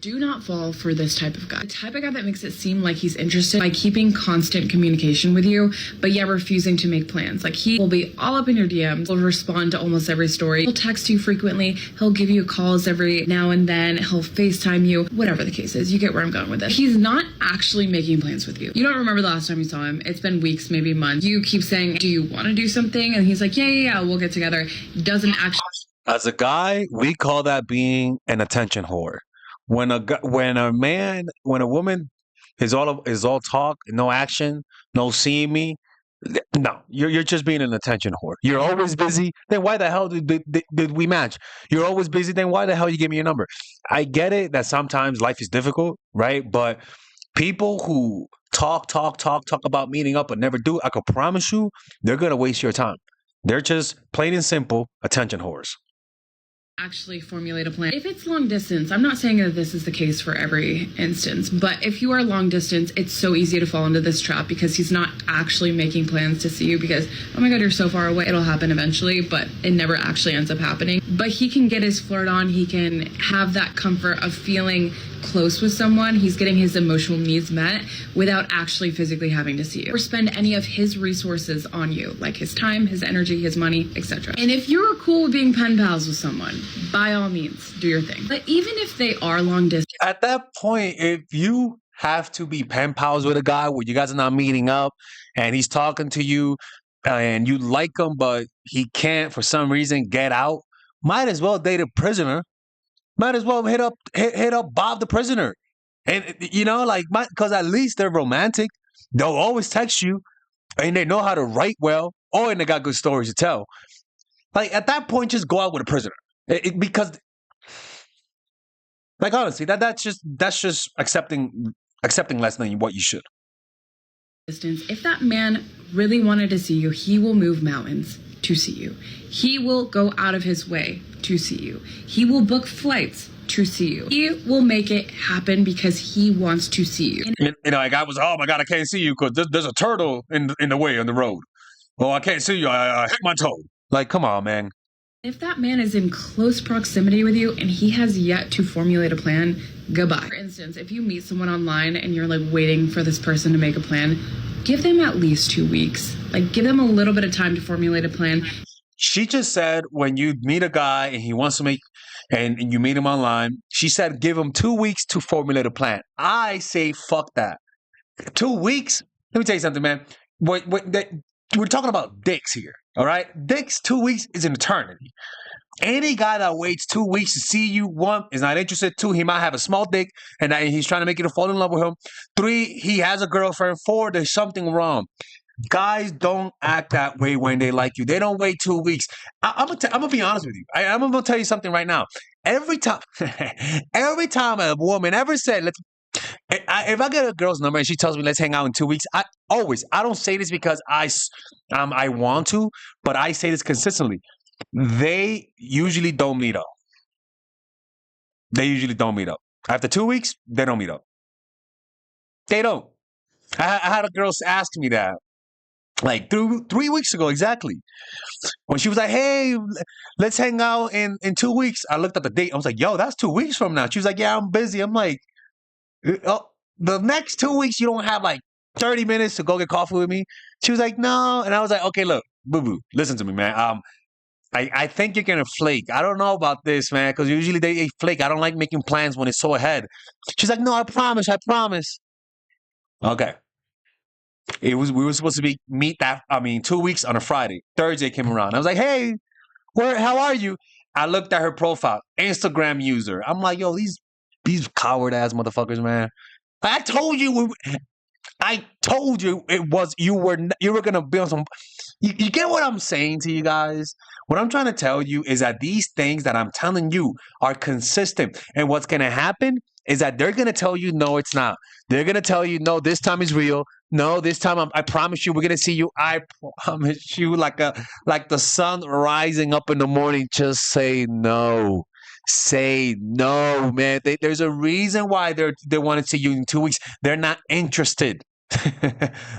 Do not fall for this type of guy. The type of guy that makes it seem like he's interested by keeping constant communication with you, but yet refusing to make plans. Like, he will be all up in your DMs, will respond to almost every story. He'll text you frequently. He'll give you calls every now and then. He'll FaceTime you, whatever the case is. You get where I'm going with this. He's not actually making plans with you. You don't remember the last time you saw him. It's been weeks, maybe months. You keep saying, do you want to do something? And he's like, yeah, we'll get together. Doesn't actually. As a guy, we call that being an attention whore. When a woman is all talk, no action, no seeing me, no, you're just being an attention whore. You're always busy. Then why the hell did we match? You're always busy. Then why the hell you give me your number? I get it that sometimes life is difficult, right? But people who talk about meeting up but never do it, I could promise you, they're gonna waste your time. They're just plain and simple attention whores. Actually formulate a plan. If it's long distance, I'm not saying that this is the case for every instance, but if you are long distance, it's so easy to fall into this trap because he's not actually making plans to see you because, oh my God, you're so far away. It'll happen eventually, but it never actually ends up happening. But he can get his flirt on. He can have that comfort of feeling close with someone. He's getting his emotional needs met without actually physically having to see you or spend any of his resources on you, like his time, his energy, his money, etc. And if you're cool with being pen pals with someone, by all means, do your thing. But even if they are long distance, at that point, if you have to be pen pals with a guy where you guys are not meeting up and he's talking to you and you like him, but he can't for some reason get out, might as well date a prisoner. Might as well hit up Bob the prisoner. And, because at least they're romantic. They'll always text you and they know how to write well. Oh, and they got good stories to tell. Like, at that point, just go out with a prisoner. Because, like, honestly, that's just accepting less than what you should. If that man really wanted to see you, he will move mountains to see you. He will go out of his way to see you. He will book flights to see you. He will make it happen because he wants to see you. Like, I was, oh my God, I can't see you because there's a turtle in the way on the road. Oh, I can't see you. I hit my toe. Like, come on, man. If that man is in close proximity with you and he has yet to formulate a plan, goodbye. For instance, if you meet someone online and you're like waiting for this person to make a plan, give them at least 2 weeks. Like, give them a little bit of time to formulate a plan. She just said when you meet a guy and he wants to and you meet him online, she said give him 2 weeks to formulate a plan. I say fuck that. 2 weeks? Let me tell you something, man. We're talking about dicks here, all right? Dicks, 2 weeks is an eternity. Any guy that waits 2 weeks to see you, 1, is not interested. 2, he might have a small dick and he's trying to make you to fall in love with him. 3, he has a girlfriend. 4, there's something wrong. Guys don't act that way when they like you. They don't wait 2 weeks. I'm gonna be honest with you. I'm gonna tell you something right now. Every time a woman ever said, if I get a girl's number and she tells me let's hang out in 2 weeks, I don't say this because I want to, but I say this consistently. They usually don't meet up. After 2 weeks, they don't meet up. They don't. I had a girl ask me that. Like 3 weeks ago, exactly. When she was like, hey, let's hang out in 2 weeks. I looked at the date. I was like, yo, that's 2 weeks from now. She was like, yeah, I'm busy. I'm like, oh, the next 2 weeks, you don't have like 30 minutes to go get coffee with me? She was like, no. And I was like, okay, look, boo-boo, listen to me, man. I think you're going to flake. I don't know about this, man, because usually they flake. I don't like making plans when it's so ahead. She's like, no, I promise. Okay. We were supposed to meet 2 weeks on a Friday. Thursday came around. I was like, hey, how are you? I looked at her profile, Instagram user. I'm like, yo, these coward ass motherfuckers, man. I told you you were gonna be on some. You get what I'm saying to you guys? What I'm trying to tell you is that these things that I'm telling you are consistent. And what's gonna happen is that they're gonna tell you, no, it's not. They're gonna tell you, no, this time is real. No, this time I promise you, we're gonna see you. I promise you, like the sun rising up in the morning. Just say no. Say no, man. There's a reason why they want to see you in 2 weeks. They're not interested.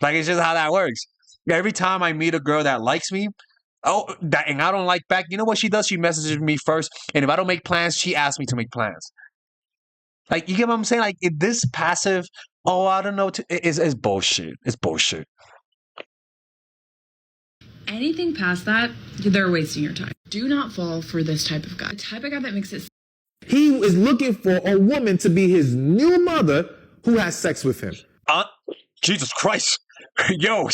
Like, it's just how that works. Every time I meet a girl that likes me, and I don't like back, you know what she does? She messages me first, and if I don't make plans, she asks me to make plans. Like, you get what I'm saying? Like, this passive, oh, I don't know, is bullshit. It's bullshit. Anything past that, they're wasting your time. Do not fall for this type of guy. The type of guy that makes it. He is looking for a woman to be his new mother who has sex with him. Jesus Christ. Yo,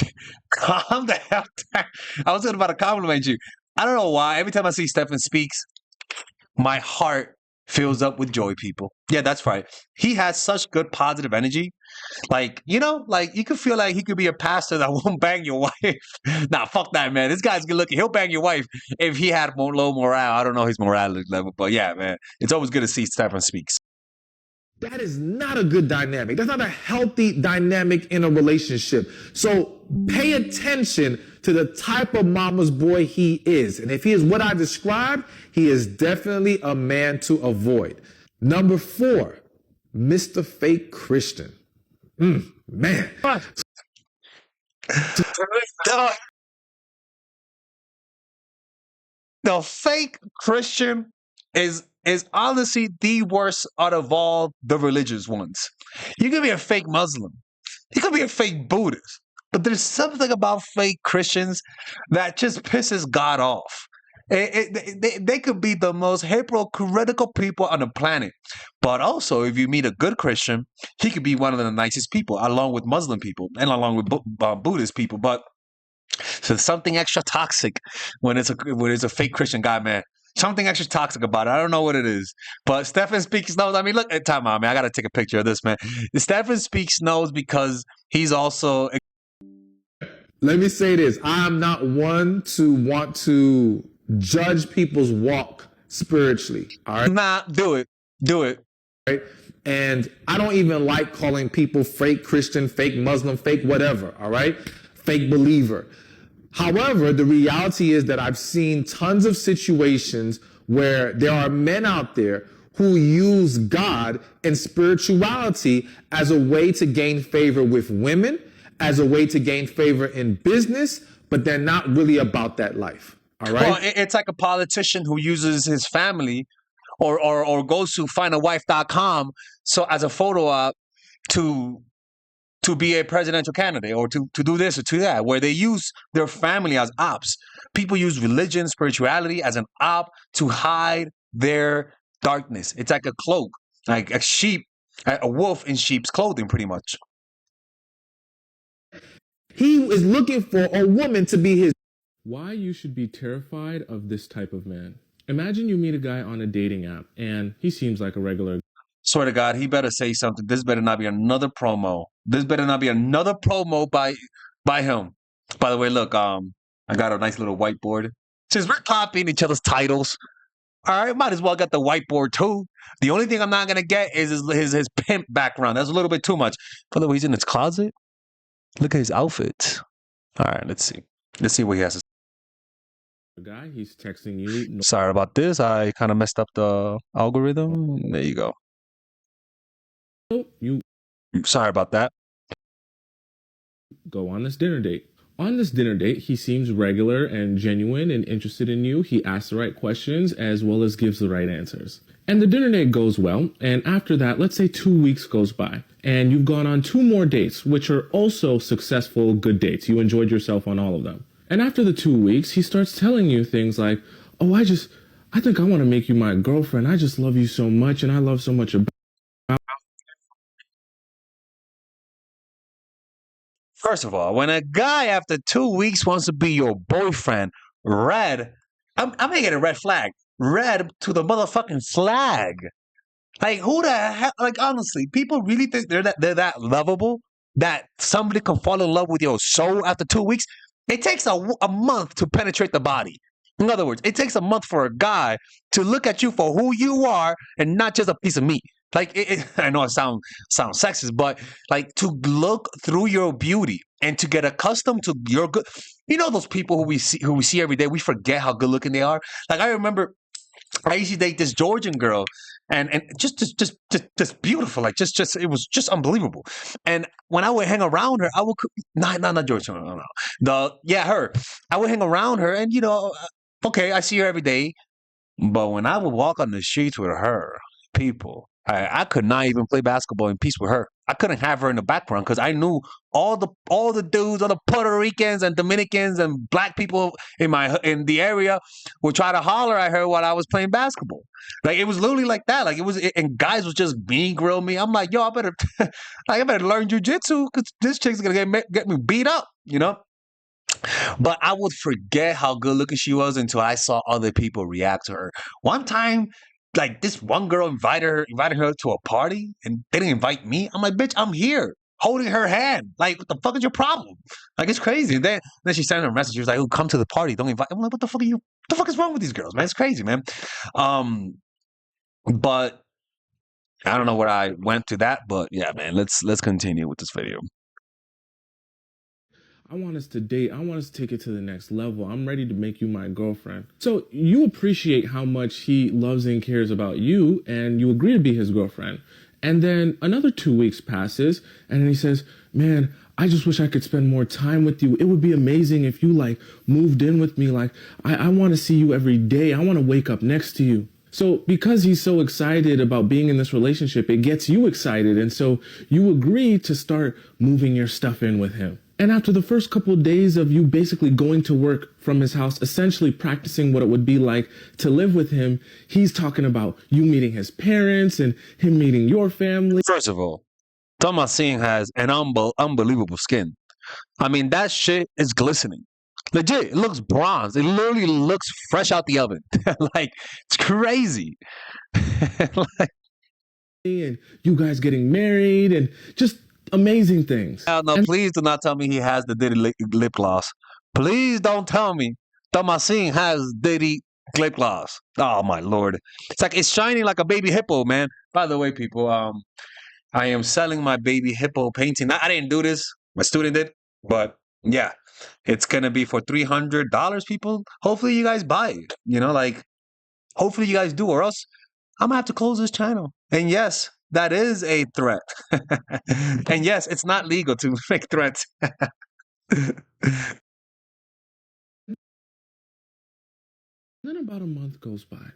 calm the hell down. I was about to compliment you. I don't know why. Every time I see Stephen Speaks, my heart fills up with joy, people. Yeah, that's right. He has such good positive energy. Like, like you could feel like he could be a pastor that won't bang your wife. Nah, fuck that, man. This guy's good looking. He'll bang your wife if he had low morale. I don't know his morale level, but yeah, man. It's always good to see Stephen Speaks. That is not a good dynamic. That's not a healthy dynamic in a relationship. So pay attention to the type of mama's boy he is. And if he is what I described, he is definitely a man to avoid. Number 4, Mr. Fake Christian. Man. The fake Christian is honestly the worst out of all the religious ones. You could be a fake Muslim. You could be a fake Buddhist. But there's something about fake Christians that just pisses God off. They could be the most hypocritical people on the planet. But also, if you meet a good Christian, he could be one of the nicest people, along with Muslim people and along with Buddhist people. But so there's something extra toxic when it's a fake Christian guy, man. Something extra toxic about it. I don't know what it is. But Stephen Speaks knows. I mean, look, time out, man. I got to take a picture of this, man. Stephen Speaks knows because he's also. Let me say this. I am not one to want to judge people's walk spiritually. All right. Nah, do it. Right? And I don't even like calling people fake Christian, fake Muslim, fake whatever. All right. Fake believer. However, the reality is that I've seen tons of situations where there are men out there who use God and spirituality as a way to gain favor with women, as a way to gain favor in business, but they're not really about that life. All right. Well, it's like a politician who uses his family or goes to findawife.com so as a photo op to be a presidential candidate or to do this or to that, where they use their family as ops. People use religion, spirituality as an op to hide their darkness. It's like a cloak, like a wolf in sheep's clothing, pretty much. He is looking for a woman to be his. Why you should be terrified of this type of man. Imagine you meet a guy on a dating app and he seems like a regular. Swear to God, he better say something. This better not be another promo. This better not be another promo by him. By the way, look, I got a nice little whiteboard. Since we're copying each other's titles, all right, might as well get the whiteboard too. The only thing I'm not gonna get is his pimp background. That's a little bit too much. By the way, he's in his closet. Look at his outfit. All right, let's see. Let's see what he has to say. Guy, he's texting you. Sorry about this. I kind of messed up the algorithm. There you go. You Sorry about that. go on this dinner date. On this dinner date, he seems regular and genuine and interested in you. He asks the right questions as well as gives the right answers. And the dinner date goes well. And after that, let's say 2 weeks goes by and you've gone on 2 more dates, which are also successful, good dates. You enjoyed yourself on all of them. And after the 2 weeks, he starts telling you things like, oh, I think I want to make you my girlfriend. I just love you so much and I love so much about. First of all, when a guy after 2 weeks wants to be your boyfriend, I'm making a red flag. Red to the motherfucking flag. Like, who the hell? Like, honestly, people really think they're that lovable that somebody can fall in love with your soul after 2 weeks? It takes a month to penetrate the body. In other words, it takes a month for a guy to look at you for who you are and not just a piece of meat. Like, I know it sounds sexist, but like to look through your beauty and to get accustomed to your good. You know those people who we see every day. We forget how good looking they are. Like, I remember I used to date this Georgian girl, and just beautiful. Like, just it was just unbelievable. And when I would hang around her, I would not Georgian. No. Her. I would hang around her, and okay, I see her every day. But when I would walk on the streets with her, people, I could not even play basketball in peace with her. I couldn't have her in the background because I knew all the dudes, all the Puerto Ricans and Dominicans and black people in the area would try to holler at her while I was playing basketball. Like it was literally like that. Like and guys was just being grill me. I'm like, yo, I better, I better learn jujitsu because this chick's gonna get me beat up, you know. But I would forget how good looking she was until I saw other people react to her. One time, like this one girl invited her to a party and they didn't invite me. I'm like, bitch, I'm here holding her hand. Like, what the fuck is your problem? Like, it's crazy. Then she sent her a message. She was like, oh, come to the party. Don't invite. I'm like, what the fuck are you? What the fuck is wrong with these girls, man? It's crazy, man. But I don't know where I went to that, but yeah, man, let's continue with this video. I want us to date. I want us to take it to the next level. I'm ready to make you my girlfriend. So you appreciate how much he loves and cares about you, and you agree to be his girlfriend. And then another 2 weeks passes, and then he says, man, I just wish I could spend more time with you. It would be amazing if you like moved in with me. Like, I want to see you every day. I want to wake up next to you. So because he's so excited about being in this relationship, it gets you excited. And so you agree to start moving your stuff in with him. And after the first couple of days of you basically going to work from his house, essentially practicing what it would be like to live with him, he's talking about you meeting his parents and him meeting your family. First of all, Thomasin has an unbelievable skin. I mean, that shit is glistening. Legit, it looks bronze. It literally looks fresh out the oven. Like, it's crazy. Like, and you guys getting married and just amazing things. No, please do not tell me he has the Diddy lip gloss. Please don't tell me Thomasin has Diddy lip gloss. Oh my lord. It's shining like a baby hippo, man. By the way, people, I am selling my baby hippo painting. I didn't do this. My student did. But yeah, it's going to be for $300, people. Hopefully you guys buy it. You know, like, hopefully you guys do, or else I'm going to have to close this channel. And yes, that is a threat. And yes, it's not legal to make threats. Then about a month goes by,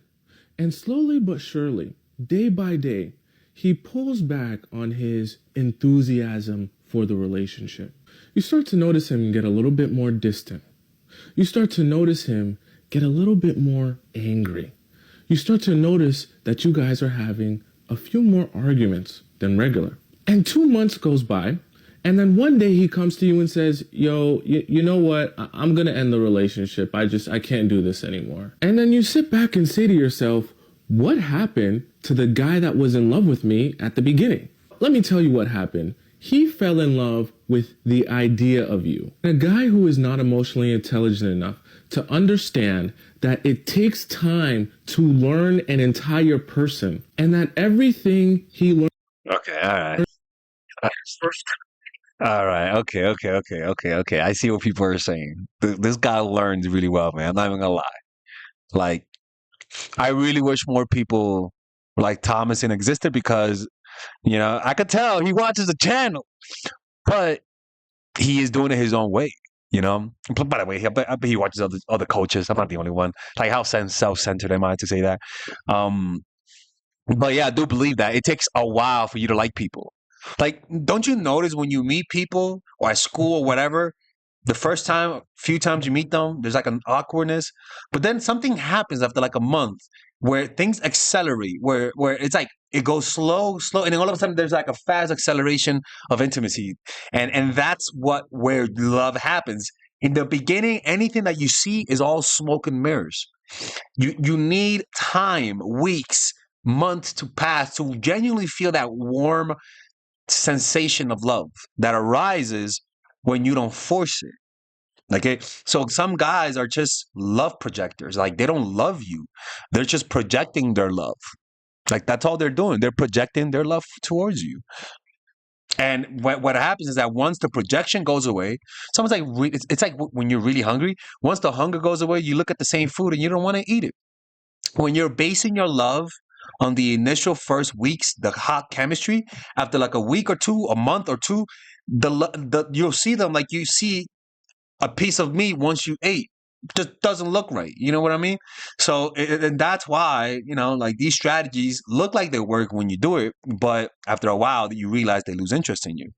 and slowly but surely, day by day, he pulls back on his enthusiasm for the relationship. You start to notice him get a little bit more distant. You start to notice him get a little bit more angry. You start to notice that you guys are having a few more arguments than regular. And 2 months goes by, and then one day he comes to you and says, yo, you know what? I'm going to end the relationship. I can't do this anymore. And then you sit back and say to yourself, what happened to the guy that was in love with me at the beginning? Let me tell you what happened. He fell in love with the idea of you. A guy who is not emotionally intelligent enough to understand that it takes time to learn an entire person, and that everything he learns. Okay, all right. All right. Okay. I see what people are saying. This guy learns really well, man. I'm not even gonna lie. Like, I really wish more people like Thomasin existed because, you know, I could tell he watches the channel, but he is doing it his own way. You know. By the way, I bet he watches other coaches. I'm not the only one. Like, how self-centered am I to say that? But yeah, I do believe that it takes a while for you to like people. Like, don't you notice when you meet people or at school or whatever, the first time, few times you meet them, there's like an awkwardness, but then something happens after like a month where things accelerate, where it's like it goes slow, and then all of a sudden there's like a fast acceleration of intimacy, and that's where love happens. In the beginning, anything that you see is all smoke and mirrors. You need time, weeks, months to pass to genuinely feel that warm sensation of love that arises when you don't force it. Okay, so some guys are just love projectors. Like, they don't love you, they're just projecting their love. Like, that's all they're doing. They're projecting their love towards you. And what happens is that once the projection goes away, someone's like, it's like when you're really hungry. Once the hunger goes away, you look at the same food and you don't want to eat it. When you're basing your love on the initial first weeks, the hot chemistry, after like a week or two, a month or two, you'll see them like you see a piece of meat once you ate. just doesn't look right. You know what I mean? So, and that's why, like these strategies look like they work when you do it, but after a while, you realize they lose interest in you.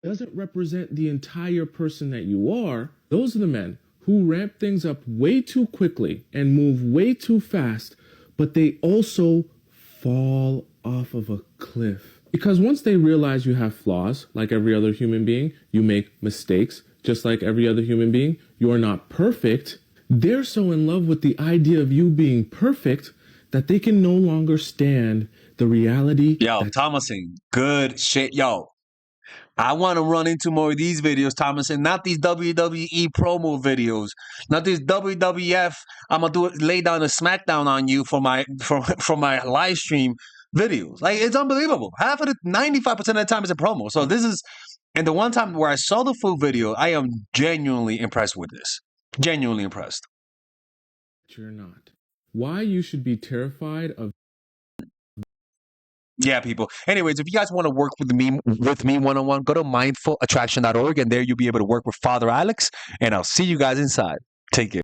Doesn't represent the entire person that you are. Those are the men who ramp things up way too quickly and move way too fast, but they also fall off of a cliff. Because once they realize you have flaws, like every other human being, you make mistakes, just like every other human being, you're not perfect. They're so in love with the idea of you being perfect that they can no longer stand the reality. Yo, Thomason, good shit. Yo, I want to run into more of these videos, Thomason, not these WWE promo videos, not these WWF. I'm gonna lay down a smackdown on you for my live stream videos. Like, it's unbelievable. 95% of the time is a promo. So this is, and the one time where I saw the full video, I am genuinely impressed with this. Genuinely impressed. You're not. Why you should be terrified of. Yeah, people. Anyways, if you guys want to work with me one-on-one, go to mindfulattraction.org, and there you'll be able to work with Father Alex, and I'll see you guys inside. Take care.